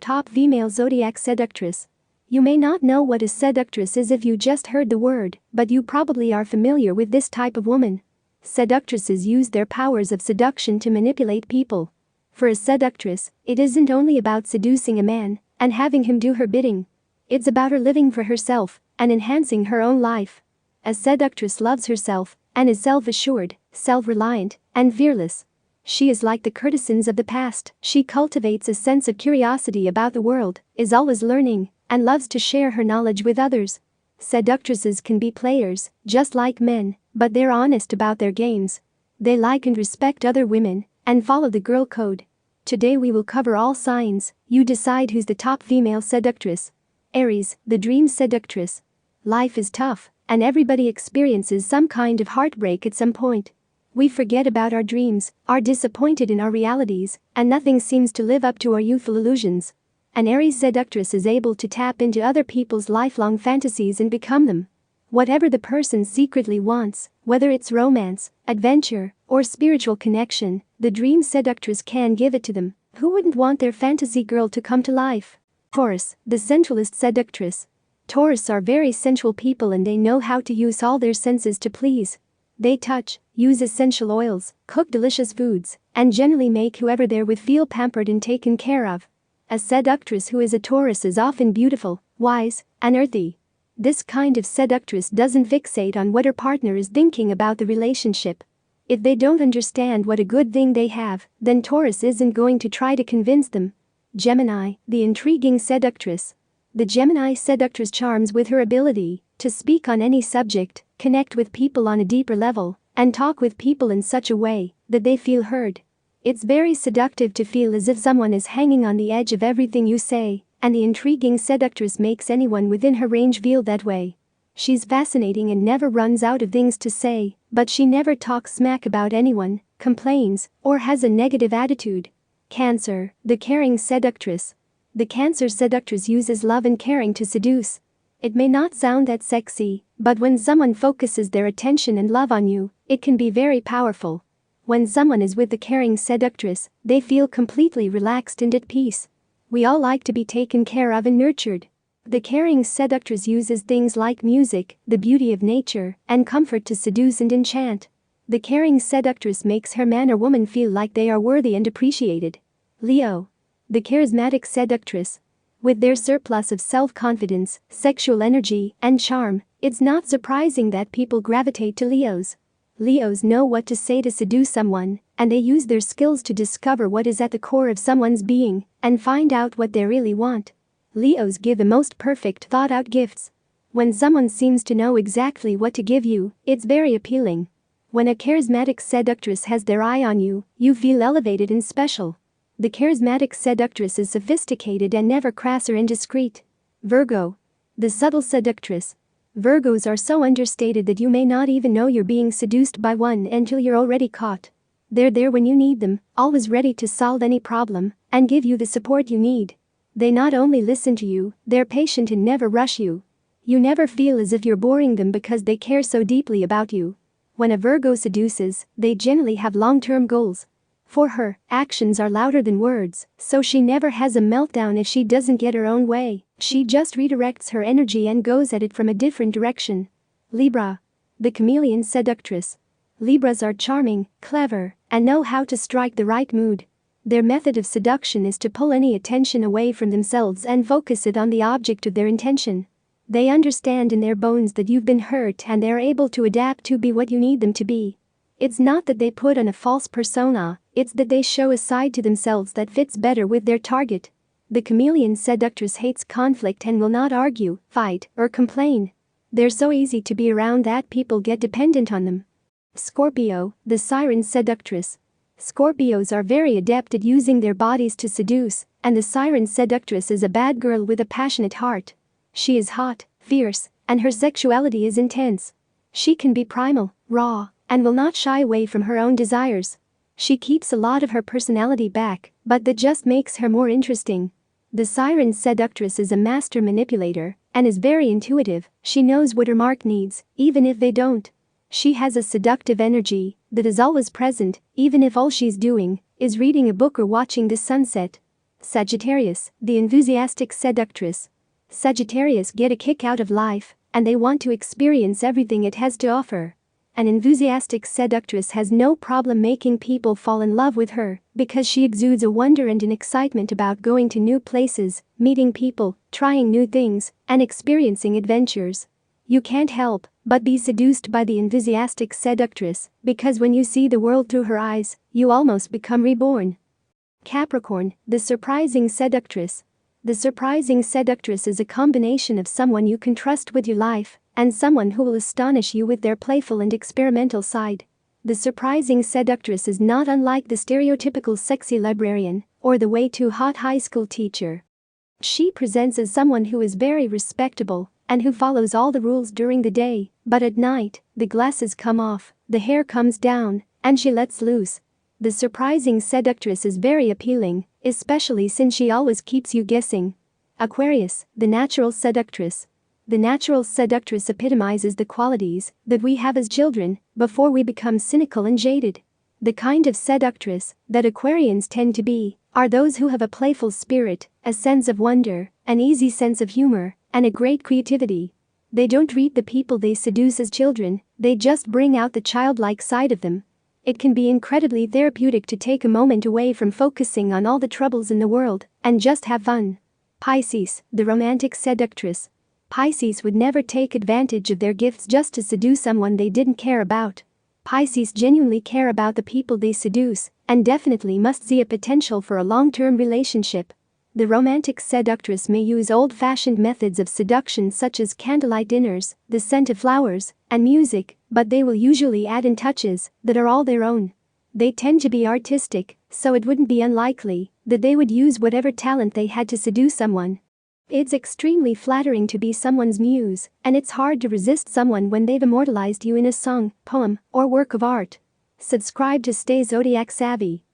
Top female zodiac seductress. You may not know what a seductress is if you just heard the word, but you probably are familiar with this type of woman. Seductresses use their powers of seduction to manipulate people. For a seductress, it isn't only about seducing a man and having him do her bidding. It's about her living for herself and enhancing her own life. A seductress loves herself and is self-assured, self-reliant, and fearless. She is like the courtesans of the past. She cultivates a sense of curiosity about the world, is always learning, and loves to share her knowledge with others. Seductresses can be players, just like men, but they're honest about their games. They like and respect other women and follow the girl code. Today we will cover all signs. You decide who's the top female seductress. Aries, the dream seductress. Life is tough, and everybody experiences some kind of heartbreak at some point. We forget about our dreams, are disappointed in our realities, and nothing seems to live up to our youthful illusions. An Aries seductress is able to tap into other people's lifelong fantasies and become them. Whatever the person secretly wants, whether it's romance, adventure, or spiritual connection, the dream seductress can give it to them. Who wouldn't want their fantasy girl to come to life? Taurus, the sensualist seductress. Taurus are very sensual people and they know how to use all their senses to please. They touch, use essential oils, cook delicious foods, and generally make whoever they're with feel pampered and taken care of. A seductress who is a Taurus is often beautiful, wise, and earthy. This kind of seductress doesn't fixate on what her partner is thinking about the relationship. If they don't understand what a good thing they have, then Taurus isn't going to try to convince them. Gemini, the intriguing seductress. The Gemini seductress charms with her ability to speak on any subject, connect with people on a deeper level, and talk with people in such a way that they feel heard. It's very seductive to feel as if someone is hanging on the edge of everything you say, and the intriguing seductress makes anyone within her range feel that way. She's fascinating and never runs out of things to say, but she never talks smack about anyone, complains, or has a negative attitude. Cancer, the caring seductress. The Cancer seductress uses love and caring to seduce. It may not sound that sexy, but when someone focuses their attention and love on you, it can be very powerful. When someone is with the caring seductress, they feel completely relaxed and at peace. We all like to be taken care of and nurtured. The caring seductress uses things like music, the beauty of nature, and comfort to seduce and enchant. The caring seductress makes her man or woman feel like they are worthy and appreciated. Leo, the charismatic seductress. With their surplus of self-confidence, sexual energy, and charm, it's not surprising that people gravitate to Leos. Leos know what to say to seduce someone, and they use their skills to discover what is at the core of someone's being and find out what they really want. Leos give the most perfect thought-out gifts. When someone seems to know exactly what to give you, it's very appealing. When a charismatic seductress has their eye on you, you feel elevated and special. The charismatic seductress is sophisticated and never crass or indiscreet. Virgo, the subtle seductress. Virgos are so understated that you may not even know you're being seduced by one until you're already caught. They're there when you need them, always ready to solve any problem and give you the support you need. They not only listen to you, they're patient and never rush you. You never feel as if you're boring them because they care so deeply about you. When a Virgo seduces, they generally have long-term goals. For her, actions are louder than words, so she never has a meltdown if she doesn't get her own way. She just redirects her energy and goes at it from a different direction. Libra, the chameleon seductress. Libras are charming, clever, and know how to strike the right mood. Their method of seduction is to pull any attention away from themselves and focus it on the object of their intention. They understand in their bones that you've been hurt and they're able to adapt to be what you need them to be. It's not that they put on a false persona, it's that they show a side to themselves that fits better with their target. The chameleon seductress hates conflict and will not argue, fight, or complain. They're so easy to be around that people get dependent on them. Scorpio, the siren seductress. Scorpios are very adept at using their bodies to seduce, and the siren seductress is a bad girl with a passionate heart. She is hot, fierce, and her sexuality is intense. She can be primal, raw, and will not shy away from her own desires. She keeps a lot of her personality back, but that just makes her more interesting. The siren seductress is a master manipulator and is very intuitive. She knows what her mark needs, even if they don't. She has a seductive energy that is always present, even if all she's doing is reading a book or watching the sunset. Sagittarius, the enthusiastic seductress. Sagittarius get a kick out of life, and they want to experience everything it has to offer. An enthusiastic seductress has no problem making people fall in love with her because she exudes a wonder and an excitement about going to new places, meeting people, trying new things, and experiencing adventures. You can't help but be seduced by the enthusiastic seductress because when you see the world through her eyes, you almost become reborn. Capricorn, the surprising seductress. The surprising seductress is a combination of someone you can trust with your life and someone who will astonish you with their playful and experimental side. The surprising seductress is not unlike the stereotypical sexy librarian or the way too hot high school teacher. She presents as someone who is very respectable and who follows all the rules during the day, but at night, the glasses come off, the hair comes down, and she lets loose. The surprising seductress is very appealing, especially since she always keeps you guessing. Aquarius, the natural seductress. The natural seductress epitomizes the qualities that we have as children before we become cynical and jaded. The kind of seductress that Aquarians tend to be are those who have a playful spirit, a sense of wonder, an easy sense of humor, and a great creativity. They don't treat the people they seduce as children, they just bring out the childlike side of them. It can be incredibly therapeutic to take a moment away from focusing on all the troubles in the world and just have fun. Pisces, the romantic seductress. Pisces would never take advantage of their gifts just to seduce someone they didn't care about. Pisces genuinely care about the people they seduce and definitely must see a potential for a long-term relationship. The romantic seductress may use old-fashioned methods of seduction such as candlelight dinners, the scent of flowers, and music, but they will usually add in touches that are all their own. They tend to be artistic, so it wouldn't be unlikely that they would use whatever talent they had to seduce someone. It's extremely flattering to be someone's muse, and it's hard to resist someone when they've immortalized you in a song, poem, or work of art. Subscribe to stay Zodiac savvy.